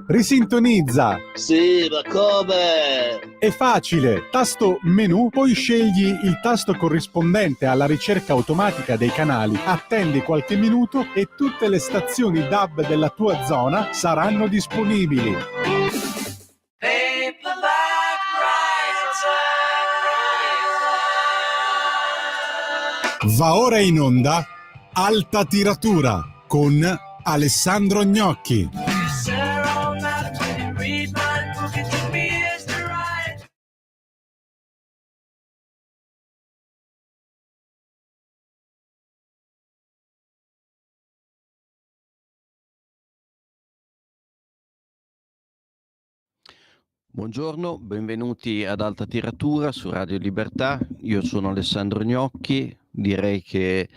risintonizza. Sì, ma come? È facile, tasto menu, poi scegli il tasto corrispondente alla ricerca automatica dei canali, attendi qualche minuto e tutte le stazioni DAB della tua zona saranno disponibili. Va ora in onda Alta Tiratura con Alessandro Gnocchi. Buongiorno, benvenuti ad Alta Tiratura su Radio Libertà. Io sono Alessandro Gnocchi. Direi che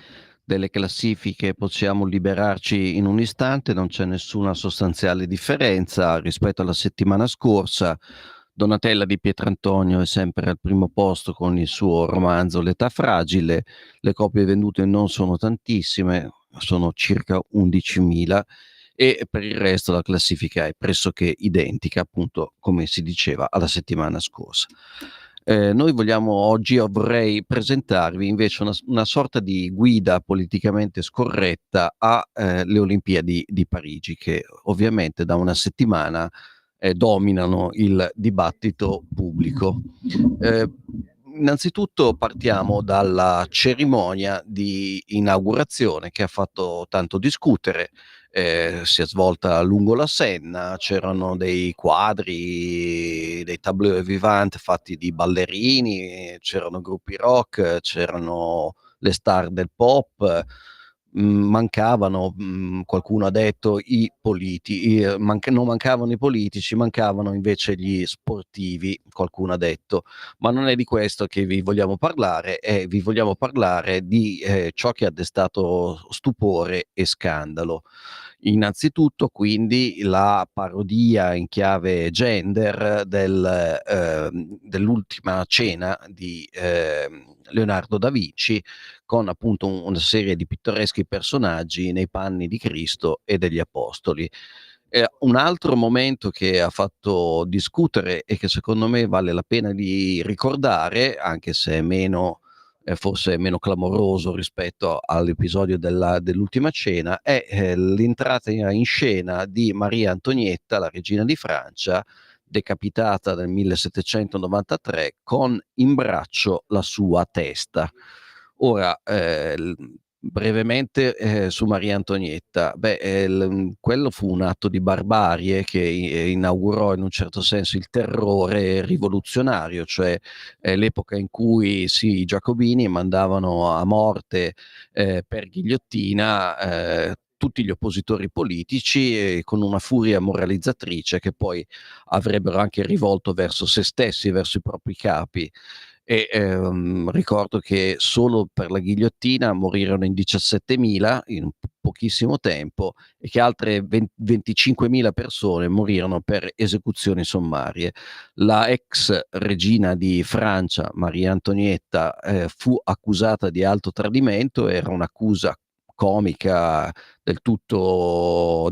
delle classifiche possiamo liberarci in un istante, non c'è nessuna sostanziale differenza rispetto alla settimana scorsa. Donatella Di Pietrantonio è sempre al primo posto con il suo romanzo L'età fragile. Le copie vendute non sono tantissime, sono circa 11.000. E per il resto la classifica è pressoché identica, appunto, come si diceva alla settimana scorsa. Noi vorrei presentarvi invece una sorta di guida politicamente scorretta alle Olimpiadi di Parigi, che ovviamente da una settimana dominano il dibattito pubblico. Innanzitutto partiamo dalla cerimonia di inaugurazione che ha fatto tanto discutere. Si è svolta lungo la Senna, c'erano dei quadri, dei tableau vivant fatti di ballerini, c'erano gruppi rock, c'erano le star del pop, mancavano, qualcuno ha detto non mancavano i politici, mancavano invece gli sportivi, qualcuno ha detto. Ma non è di questo che vi vogliamo parlare, vi vogliamo parlare di ciò che ha destato stupore e scandalo. Innanzitutto quindi la parodia in chiave gender dell'ultima cena di Leonardo da Vinci, con appunto una serie di pittoreschi personaggi nei panni di Cristo e degli Apostoli. Un altro momento che ha fatto discutere e che secondo me vale la pena di ricordare, anche se è forse meno clamoroso rispetto all'episodio dell'ultima cena, è l'entrata in scena di Maria Antonietta, la regina di Francia, decapitata nel 1793 con in braccio la sua testa. Ora, brevemente su Maria Antonietta, quello fu un atto di barbarie che inaugurò in un certo senso il terrore rivoluzionario, cioè l'epoca in cui i giacobini mandavano a morte per ghigliottina tutti gli oppositori politici, con una furia moralizzatrice che poi avrebbero anche rivolto verso se stessi, verso i propri capi. Ricordo che solo per la ghigliottina morirono in 17.000 in pochissimo tempo, e che altre 25.000 persone morirono per esecuzioni sommarie. La ex regina di Francia, Maria Antonietta, fu accusata di alto tradimento. Era un'accusa comica, del tutto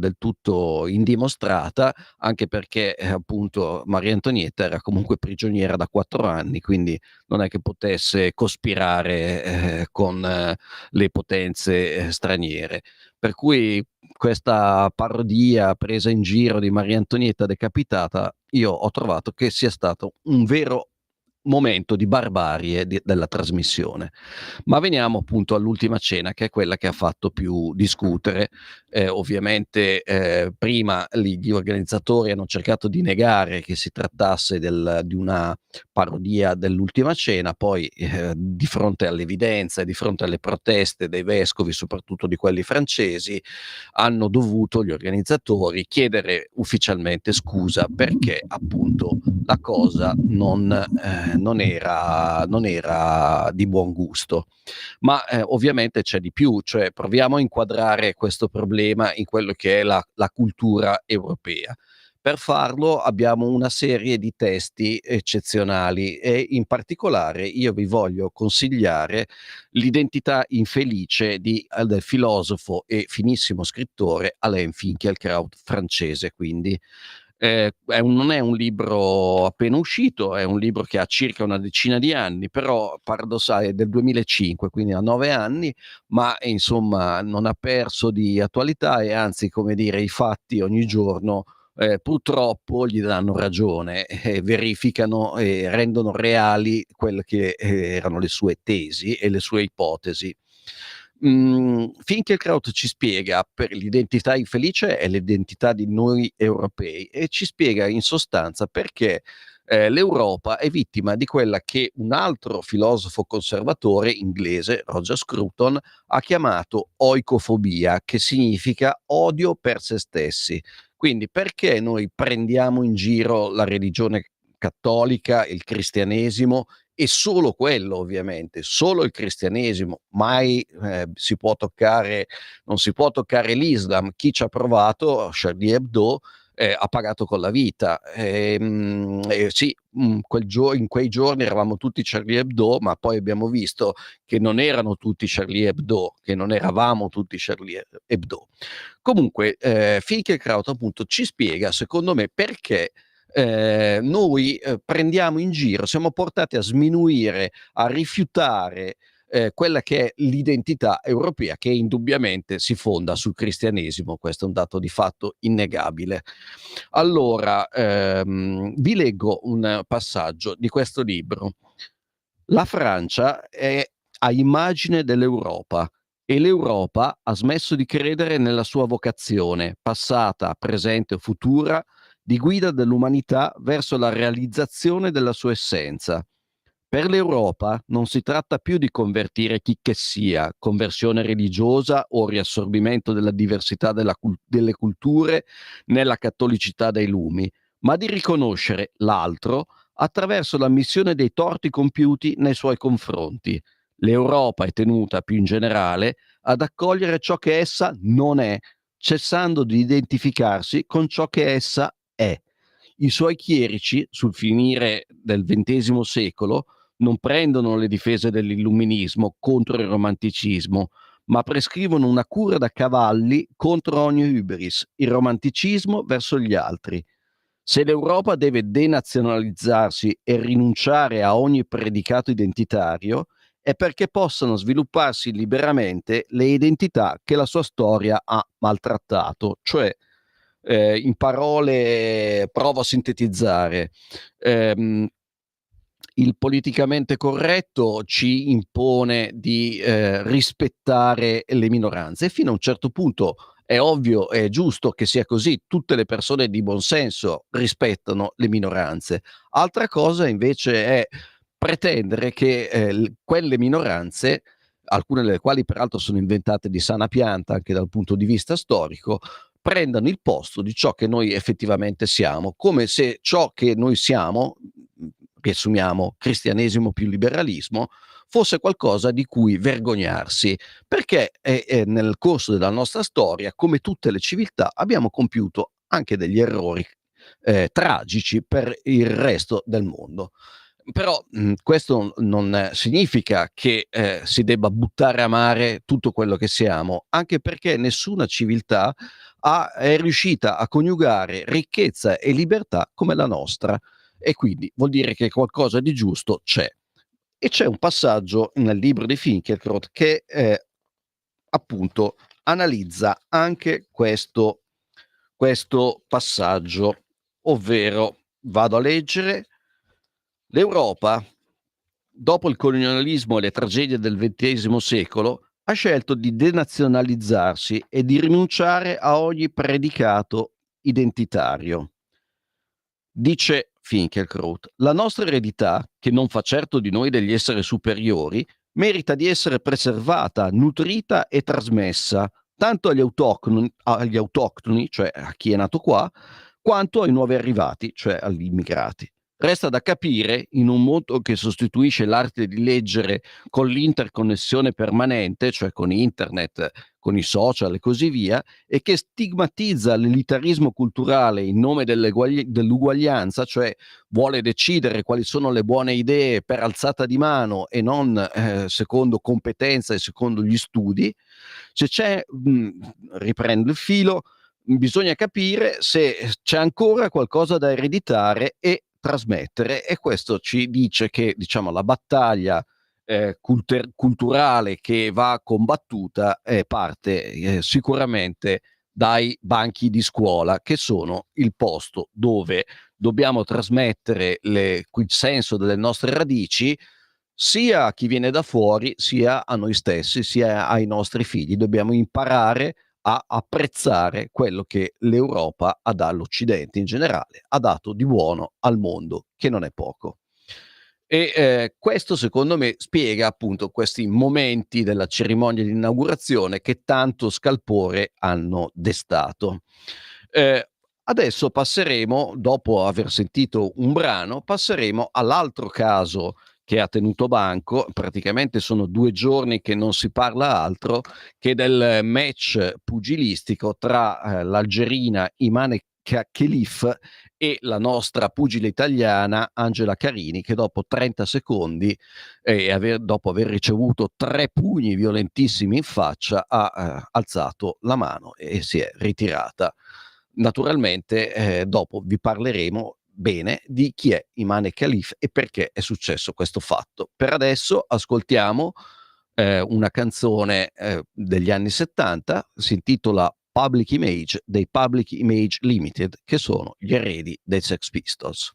indimostrata, anche perché appunto Maria Antonietta era comunque prigioniera da 4 anni, quindi non è che potesse cospirare con le potenze straniere. Per cui questa parodia presa in giro di Maria Antonietta decapitata, io ho trovato che sia stato un vero momento di barbarie della trasmissione. Ma veniamo appunto all'ultima cena, che è quella che ha fatto più discutere. Ovviamente prima gli organizzatori hanno cercato di negare che si trattasse di una parodia dell'ultima cena, poi di fronte all'evidenza e di fronte alle proteste dei vescovi, soprattutto di quelli francesi, hanno dovuto gli organizzatori chiedere ufficialmente scusa, perché appunto la cosa non era di buon gusto. Ma ovviamente c'è di più, cioè proviamo a inquadrare questo problema in quello che è la cultura europea. Per farlo abbiamo una serie di testi eccezionali e in particolare io vi voglio consigliare L'identità infelice del filosofo e finissimo scrittore Alain Finkielkraut, francese quindi. Non è un libro appena uscito, è un libro che ha circa una decina di anni, però paradossale, è del 2005, quindi ha 9 anni, ma insomma non ha perso di attualità e anzi, come dire, i fatti ogni giorno purtroppo gli danno ragione, verificano e rendono reali quelle che erano le sue tesi e le sue ipotesi. Finkielkraut ci spiega per l'identità infelice è l'identità di noi europei e ci spiega in sostanza perché l'Europa è vittima di quella che un altro filosofo conservatore inglese, Roger Scruton, ha chiamato oicofobia, che significa odio per se stessi. Quindi perché noi prendiamo in giro la religione cattolica, il cristianesimo e solo quello ovviamente, solo il cristianesimo, mai non si può toccare l'Islam. Chi ci ha provato, Charlie Hebdo, ha pagato con la vita. Sì, in quei giorni eravamo tutti Charlie Hebdo, ma poi abbiamo visto che non erano tutti Charlie Hebdo, che non eravamo tutti Charlie Hebdo. Comunque, Finkielkraut appunto ci spiega, secondo me, perché noi prendiamo in giro, siamo portati a sminuire, a rifiutare quella che è l'identità europea, che indubbiamente si fonda sul cristianesimo. Questo è un dato di fatto innegabile. Allora, vi leggo un passaggio di questo libro. La Francia è a immagine dell'Europa e l'Europa ha smesso di credere nella sua vocazione, passata, presente o futura, di guida dell'umanità verso la realizzazione della sua essenza. Per l'Europa non si tratta più di convertire chicchessia, conversione religiosa o riassorbimento della diversità delle culture nella cattolicità dei lumi, ma di riconoscere l'altro attraverso l'ammissione dei torti compiuti nei suoi confronti. L'Europa è tenuta più in generale ad accogliere ciò che essa non è, cessando di identificarsi con ciò che essa è. I suoi chierici, sul finire del XX secolo, non prendono le difese dell'illuminismo contro il romanticismo, ma prescrivono una cura da cavalli contro ogni hubris, il romanticismo verso gli altri. Se l'Europa deve denazionalizzarsi e rinunciare a ogni predicato identitario, è perché possano svilupparsi liberamente le identità che la sua storia ha maltrattato, cioè in parole provo a sintetizzare. Il politicamente corretto ci impone di rispettare le minoranze e fino a un certo punto è ovvio, è giusto che sia così, tutte le persone di buon senso rispettano le minoranze. Altra cosa invece è pretendere che quelle minoranze, alcune delle quali peraltro sono inventate di sana pianta anche dal punto di vista storico, prendano il posto di ciò che noi effettivamente siamo, come se ciò che noi siamo, riassumiamo cristianesimo più liberalismo, fosse qualcosa di cui vergognarsi, perché nel corso della nostra storia, come tutte le civiltà, abbiamo compiuto anche degli errori tragici per il resto del mondo. Però questo non significa che si debba buttare a mare tutto quello che siamo, anche perché nessuna civiltà è riuscita a coniugare ricchezza e libertà come la nostra, e quindi vuol dire che qualcosa di giusto c'è. E c'è un passaggio nel libro di Finkielkraut che appunto analizza anche questo passaggio, ovvero vado a leggere: l'Europa, dopo il colonialismo e le tragedie del XX secolo, ha scelto di denazionalizzarsi e di rinunciare a ogni predicato identitario. Dice Finkielkraut, la nostra eredità, che non fa certo di noi degli esseri superiori, merita di essere preservata, nutrita e trasmessa tanto agli autoctoni, cioè a chi è nato qua, quanto ai nuovi arrivati, cioè agli immigrati. Resta da capire, in un mondo che sostituisce l'arte di leggere con l'interconnessione permanente, cioè con internet, con i social e così via, e che stigmatizza l'elitarismo culturale in nome dell'uguaglianza, cioè vuole decidere quali sono le buone idee per alzata di mano e non secondo competenza e secondo gli studi. Se c'è, riprendo il filo, bisogna capire se c'è ancora qualcosa da ereditare e trasmettere, e questo ci dice che, diciamo, la battaglia culturale che va combattuta parte sicuramente dai banchi di scuola, che sono il posto dove dobbiamo trasmettere il senso delle nostre radici sia a chi viene da fuori, sia a noi stessi, sia ai nostri figli. Dobbiamo imparare a apprezzare quello che l'Europa ha dato, l'Occidente in generale ha dato di buono al mondo, che non è poco. E questo secondo me spiega appunto questi momenti della cerimonia di inaugurazione che tanto scalpore hanno destato. Adesso passeremo, dopo aver sentito un brano, passeremo all'altro caso che ha tenuto banco. Praticamente sono 2 giorni che non si parla altro che del match pugilistico tra l'algerina Imane Khelif e la nostra pugile italiana Angela Carini, che dopo 30 secondi dopo aver ricevuto 3 pugni violentissimi in faccia ha alzato la mano e si è ritirata. Naturalmente dopo vi parleremo bene di chi è Imane Khelif e perché è successo questo fatto. Per adesso ascoltiamo una canzone degli anni 70, si intitola Public Image, dei Public Image Limited, che sono gli eredi dei Sex Pistols.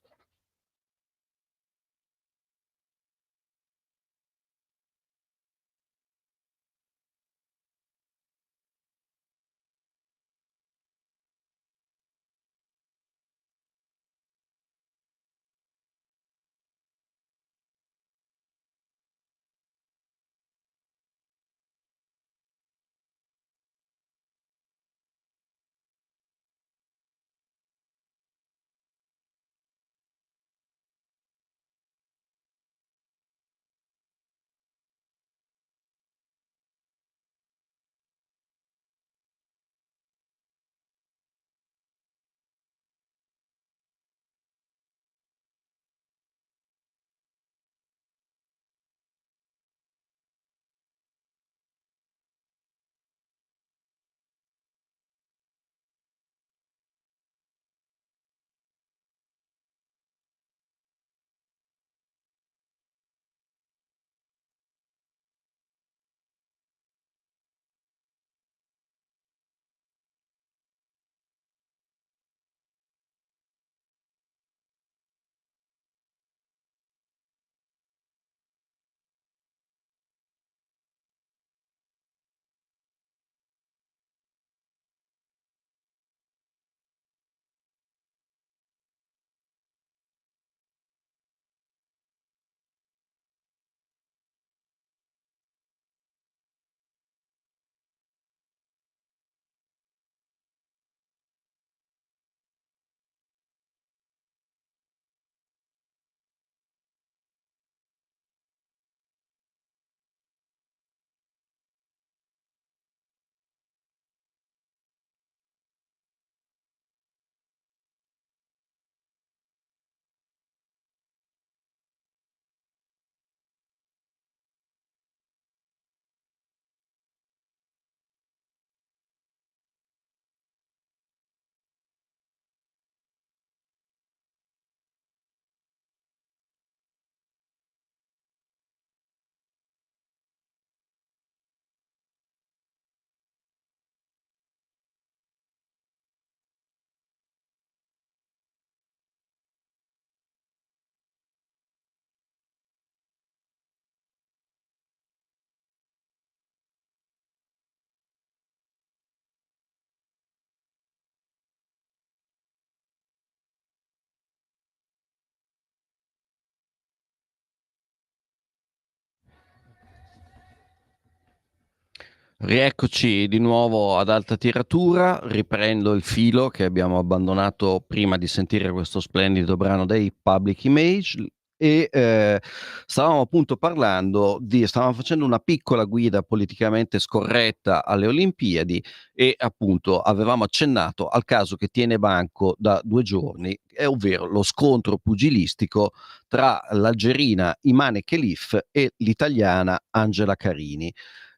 Rieccoci di nuovo ad alta tiratura, riprendo il filo che abbiamo abbandonato prima di sentire questo splendido brano dei Public Image e stavamo appunto stavamo facendo una piccola guida politicamente scorretta alle Olimpiadi e appunto avevamo accennato al caso che tiene banco da 2 giorni, ovvero lo scontro pugilistico tra l'algerina Imane Khelif e l'italiana Angela Carini.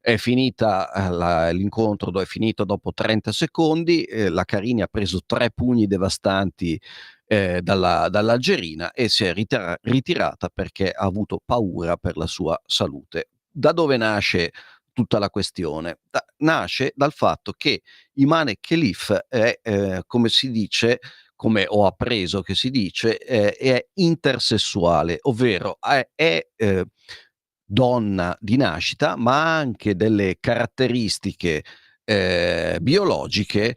È finita l'incontro, è finito dopo 30 secondi, la Carini ha preso 3 pugni devastanti dall'algerina e si è ritirata perché ha avuto paura per la sua salute. Da dove nasce tutta la questione? Nasce dal fatto che Imane Khelif è, come si dice, come ho appreso che si dice, è intersessuale, ovvero è donna di nascita, ma ha anche delle caratteristiche biologiche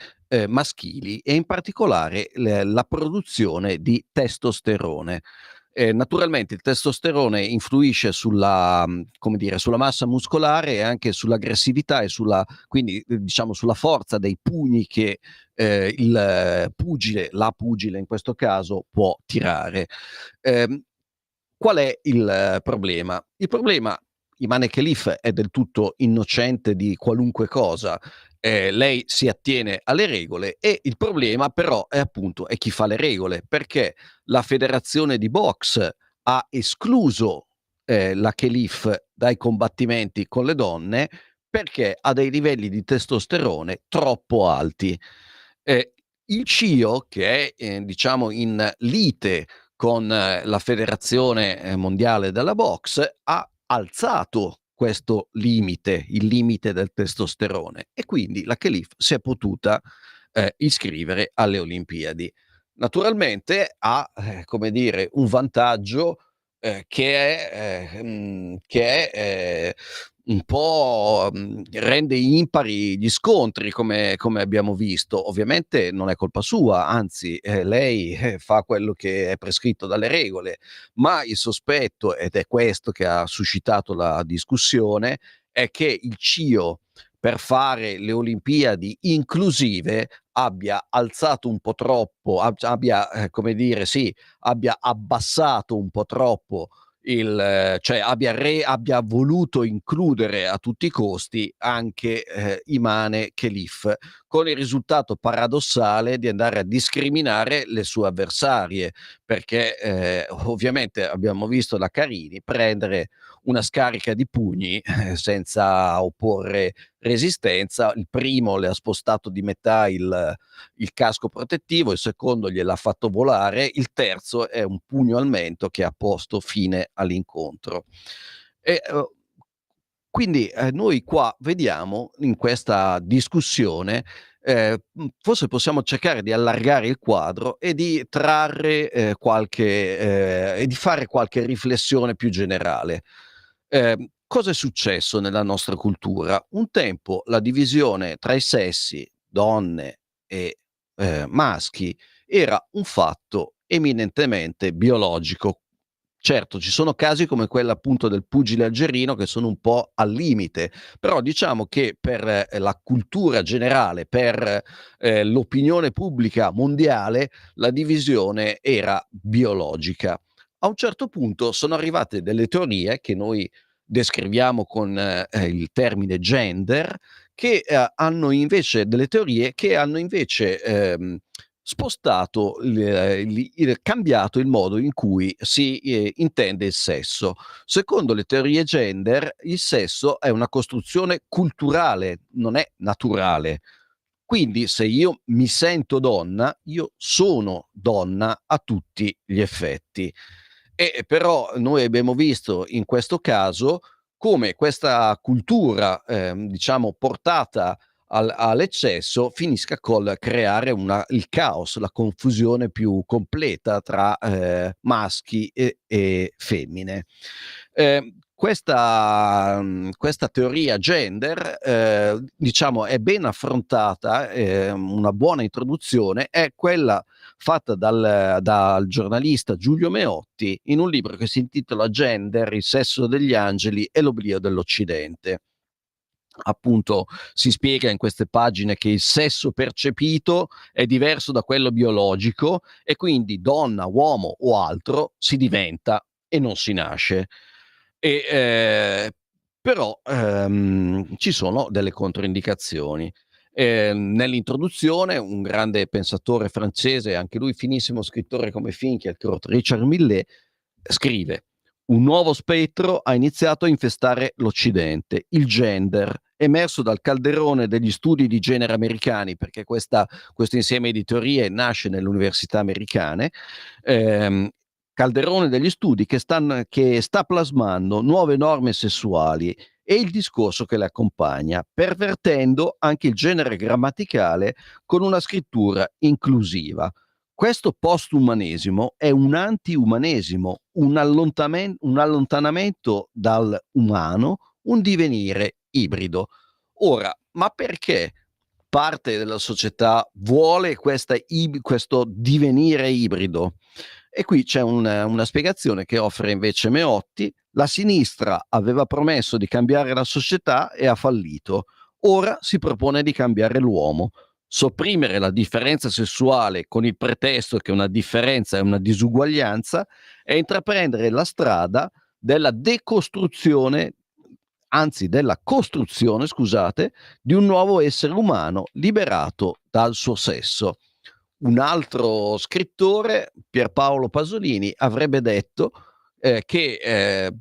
maschili e in particolare la produzione di testosterone. Naturalmente il testosterone influisce come dire, sulla massa muscolare e anche sull'aggressività e quindi diciamo sulla forza dei pugni che il pugile, la pugile in questo caso, può tirare. Qual è il problema? Il problema, Imane Khelif è del tutto innocente di qualunque cosa, lei si attiene alle regole e il problema però è appunto è chi fa le regole, perché la federazione di box ha escluso la Khelif dai combattimenti con le donne perché ha dei livelli di testosterone troppo alti. Il CIO, che è diciamo in lite con la federazione mondiale della box, ha alzato questo limite, il limite del testosterone, e quindi la Khelif si è potuta iscrivere alle Olimpiadi. Naturalmente ha, come dire, un vantaggio che è un po' rende impari gli scontri, come abbiamo visto. Ovviamente non è colpa sua, anzi lei fa quello che è prescritto dalle regole, ma il sospetto, ed è questo che ha suscitato la discussione, è che il CIO, per fare le Olimpiadi inclusive, abbia alzato un po' troppo, abbia, come dire, sì, abbia abbassato un po' troppo cioè abbia voluto includere a tutti i costi anche Imane Khelif, con il risultato paradossale di andare a discriminare le sue avversarie, perché ovviamente abbiamo visto la Carini prendere una scarica di pugni senza opporre resistenza. Il primo le ha spostato di metà il casco protettivo, il secondo gliel'ha fatto volare, il terzo è un pugno al mento che ha posto fine all'incontro. E, quindi noi qua vediamo in questa discussione, forse possiamo cercare di allargare il quadro e di trarre e di fare qualche riflessione più generale. Cosa è successo nella nostra cultura? Un tempo la divisione tra i sessi, donne e maschi, era un fatto eminentemente biologico. Certo, ci sono casi come quello appunto del pugile algerino che sono un po' al limite, però diciamo che per la cultura generale, per l'opinione pubblica mondiale, la divisione era biologica. A un certo punto sono arrivate delle teorie che noi descriviamo con il termine gender, che hanno invece delle teorie che hanno invece spostato cambiato il modo in cui si intende il sesso. Secondo le teorie gender, il sesso è una costruzione culturale, non è naturale. Quindi se io mi sento donna, io sono donna a tutti gli effetti. E però noi abbiamo visto in questo caso come questa cultura, diciamo, portata all'eccesso, finisca col creare il caos, la confusione più completa tra maschi e femmine. Questa teoria gender, diciamo, è ben affrontata, una buona introduzione è quella fatta dal giornalista Giulio Meotti in un libro che si intitola Gender, il sesso degli angeli e l'oblio dell'Occidente. appunto si spiega in queste pagine che il sesso percepito è diverso da quello biologico e quindi donna, uomo o altro si diventa e non si nasce. Però ci sono delle controindicazioni. Nell'introduzione un grande pensatore francese, anche lui finissimo scrittore come Finkielkraut, Richard Millet, scrive: un nuovo spettro ha iniziato a infestare l'Occidente, il gender, emerso dal calderone degli studi di genere americani, perché questo insieme di teorie nasce nelle università americane, calderone degli studi che sta plasmando nuove norme sessuali e il discorso che le accompagna, pervertendo anche il genere grammaticale con una scrittura inclusiva. Questo postumanesimo è un anti-umanesimo, un allontanamento dal umano, un divenire ibrido. Ora, ma perché parte della società vuole questo divenire ibrido? E qui c'è una spiegazione che offre invece Meotti. La sinistra aveva promesso di cambiare la società e ha fallito. Ora si propone di cambiare l'uomo. Sopprimere la differenza sessuale con il pretesto che una differenza è una disuguaglianza e intraprendere la strada della decostruzione, anzi della costruzione, scusate, di un nuovo essere umano liberato dal suo sesso. Un altro scrittore, Pierpaolo Pasolini, avrebbe detto che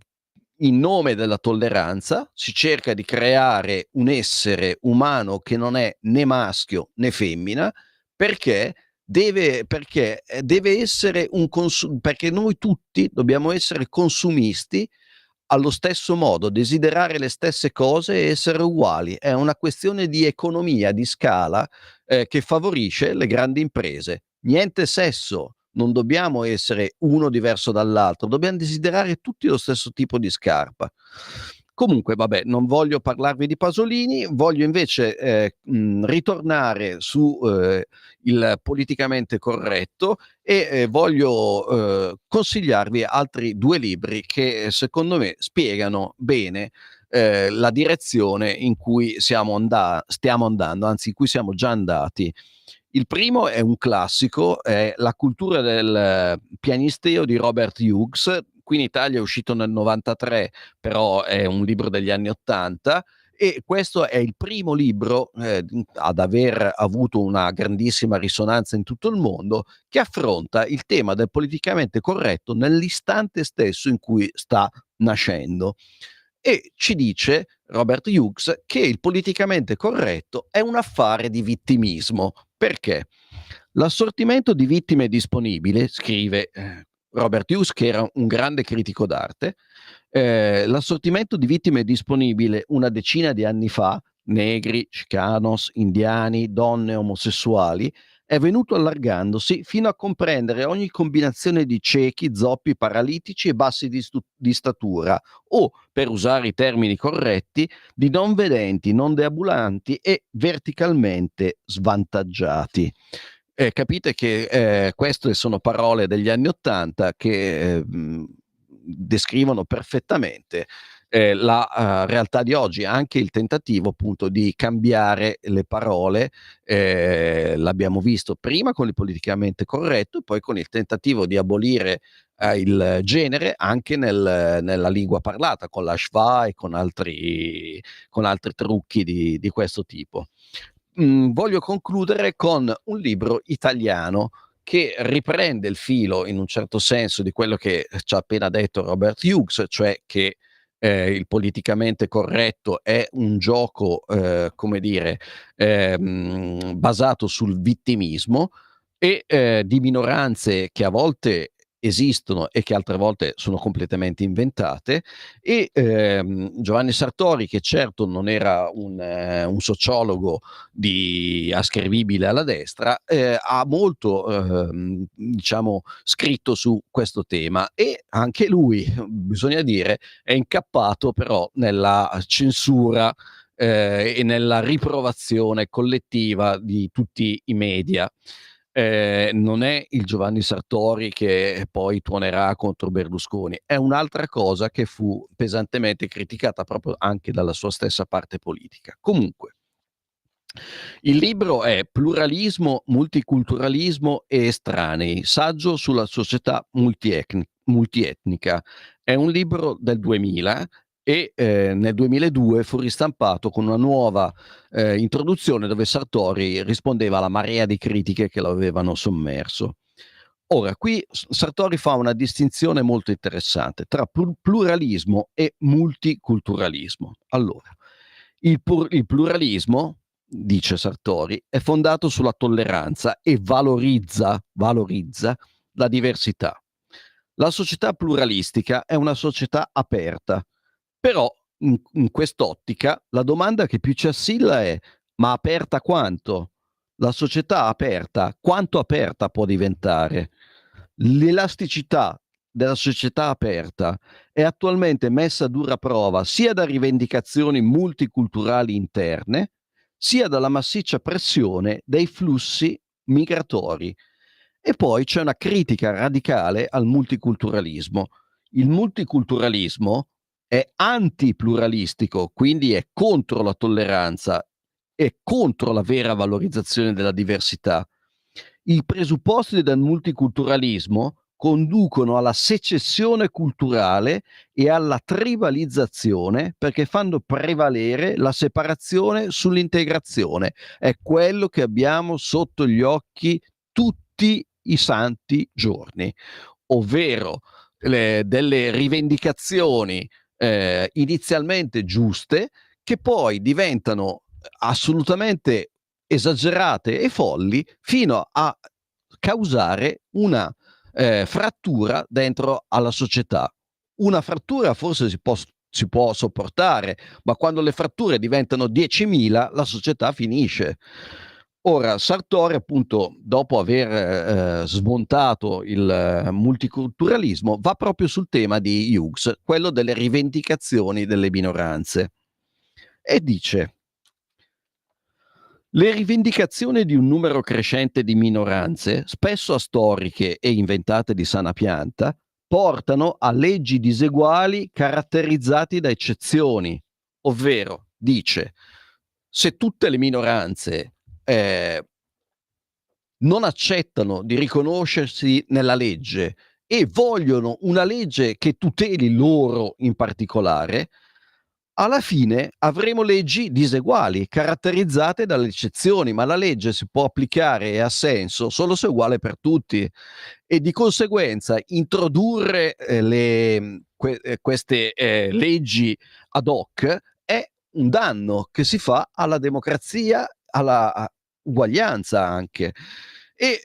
in nome della tolleranza si cerca di creare un essere umano che non è né maschio né femmina, perché perché deve essere perché noi tutti dobbiamo essere consumisti allo stesso modo, desiderare le stesse cose e essere uguali. È una questione di economia di scala che favorisce le grandi imprese. Niente sesso, non dobbiamo essere uno diverso dall'altro, dobbiamo desiderare tutti lo stesso tipo di scarpa. Comunque, vabbè, non voglio parlarvi di Pasolini, voglio invece ritornare su il politicamente corretto e voglio consigliarvi altri due libri che secondo me spiegano bene la direzione in cui stiamo andando, anzi in cui siamo già andati. Il primo è un classico, è La cultura del pianisteo di Robert Hughes. Qui in Italia è uscito nel 93, però è un libro degli anni 80 e questo è il primo libro ad aver avuto una grandissima risonanza in tutto il mondo che affronta il tema del politicamente corretto nell'istante stesso in cui sta nascendo. E ci dice Robert Hughes che il politicamente corretto è un affare di vittimismo. Perché? L'assortimento di vittime disponibile, scrive Robert Hughes, che era un grande critico d'arte, l'assortimento di vittime disponibile una decina di anni fa, negri, chicanos, indiani, donne, omosessuali, è venuto allargandosi fino a comprendere ogni combinazione di ciechi, zoppi, paralitici e bassi di statura, o, per usare i termini corretti, di non vedenti, non deambulanti e verticalmente svantaggiati. Capite che queste sono parole degli anni '80 che descrivono perfettamente la realtà di oggi, anche il tentativo appunto di cambiare le parole, l'abbiamo visto prima con il politicamente corretto e poi con il tentativo di abolire il genere anche nella lingua parlata, con la schwa e con altri trucchi di questo tipo. Voglio concludere con un libro italiano che riprende il filo in un certo senso di quello che ci ha appena detto Robert Hughes, cioè che il politicamente corretto è un gioco, come dire, basato sul vittimismo e di minoranze che a volte esistono e che altre volte sono completamente inventate e Giovanni Sartori, che certo non era un sociologo ascrivibile alla destra, ha molto diciamo scritto su questo tema e anche lui, bisogna dire, è incappato però nella censura e nella riprovazione collettiva di tutti i media. non è il Giovanni Sartori che poi tuonerà contro Berlusconi, è un'altra cosa che fu pesantemente criticata proprio anche dalla sua stessa parte politica. Comunque, il libro è Pluralismo, multiculturalismo e estranei, saggio sulla società multietnica. È un libro del 2000 e nel 2002 fu ristampato con una nuova introduzione dove Sartori rispondeva alla marea di critiche che lo avevano sommerso. Ora, qui Sartori fa una distinzione molto interessante tra pluralismo e multiculturalismo. Allora, il pluralismo, dice Sartori, è fondato sulla tolleranza e valorizza la diversità. La società pluralistica è una società aperta, però in quest'ottica la domanda che più ci assilla è: ma aperta quanto? La società aperta, quanto aperta può diventare? L'elasticità della società aperta è attualmente messa a dura prova sia da rivendicazioni multiculturali interne, sia dalla massiccia pressione dei flussi migratori. E poi c'è una critica radicale al multiculturalismo. Il multiculturalismo è antipluralistico, quindi è contro la tolleranza, è contro la vera valorizzazione della diversità. I presupposti del multiculturalismo conducono alla secessione culturale e alla tribalizzazione perché fanno prevalere la separazione sull'integrazione. È quello che abbiamo sotto gli occhi tutti i santi giorni, ovvero delle rivendicazioni inizialmente giuste che poi diventano assolutamente esagerate e folli fino a causare una frattura dentro alla società. Una frattura forse si può sopportare, ma quando le fratture diventano 10.000 la società finisce. Ora, Sartori, appunto, dopo aver smontato il multiculturalismo, va proprio sul tema di Hughes, quello delle rivendicazioni delle minoranze, e dice: le rivendicazioni di un numero crescente di minoranze, spesso astoriche e inventate di sana pianta, portano a leggi diseguali caratterizzati da eccezioni, ovvero, dice, se tutte le minoranze non accettano di riconoscersi nella legge e vogliono una legge che tuteli loro in particolare, alla fine avremo leggi diseguali, caratterizzate dalle eccezioni, ma la legge si può applicare e ha senso solo se è uguale per tutti, e di conseguenza introdurre queste leggi ad hoc è un danno che si fa alla democrazia, alla uguaglianza anche. E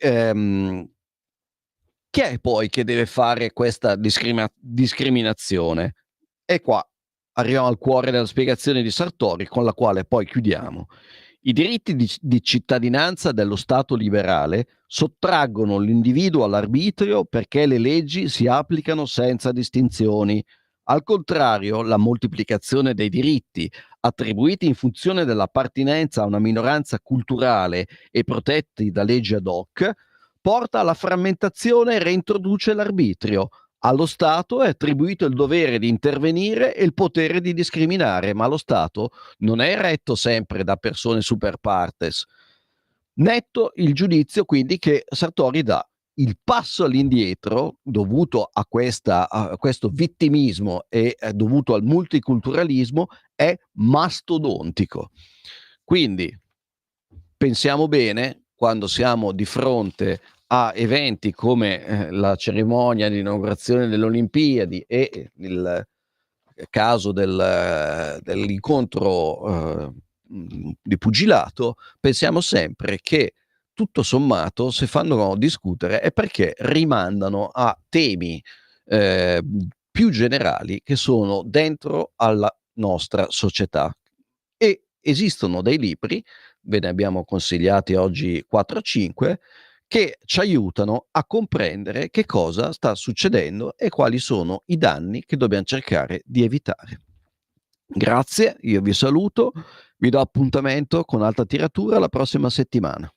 chi è poi che deve fare questa discriminazione? E qua arriviamo al cuore della spiegazione di Sartori, con la quale poi chiudiamo. I diritti di cittadinanza dello Stato liberale sottraggono l'individuo all'arbitrio perché le leggi si applicano senza distinzioni. Al contrario, la moltiplicazione dei diritti attribuiti in funzione dell'appartenenza a una minoranza culturale e protetti da leggi ad hoc porta alla frammentazione e reintroduce l'arbitrio. Allo Stato è attribuito il dovere di intervenire e il potere di discriminare, ma lo Stato non è retto sempre da persone super partes. Netto il giudizio quindi che Sartori dà. Il passo all'indietro dovuto a questo vittimismo e dovuto al multiculturalismo è mastodontico. Quindi pensiamo bene quando siamo di fronte a eventi come la cerimonia di inaugurazione delle Olimpiadi e il caso dell'incontro di pugilato, pensiamo sempre che tutto sommato, se fanno discutere è perché rimandano a temi più generali che sono dentro alla nostra società. E esistono dei libri, ve ne abbiamo consigliati oggi 4 o 5, che ci aiutano a comprendere che cosa sta succedendo e quali sono i danni che dobbiamo cercare di evitare. Grazie, io vi saluto, vi do appuntamento con Alta Tiratura la prossima settimana.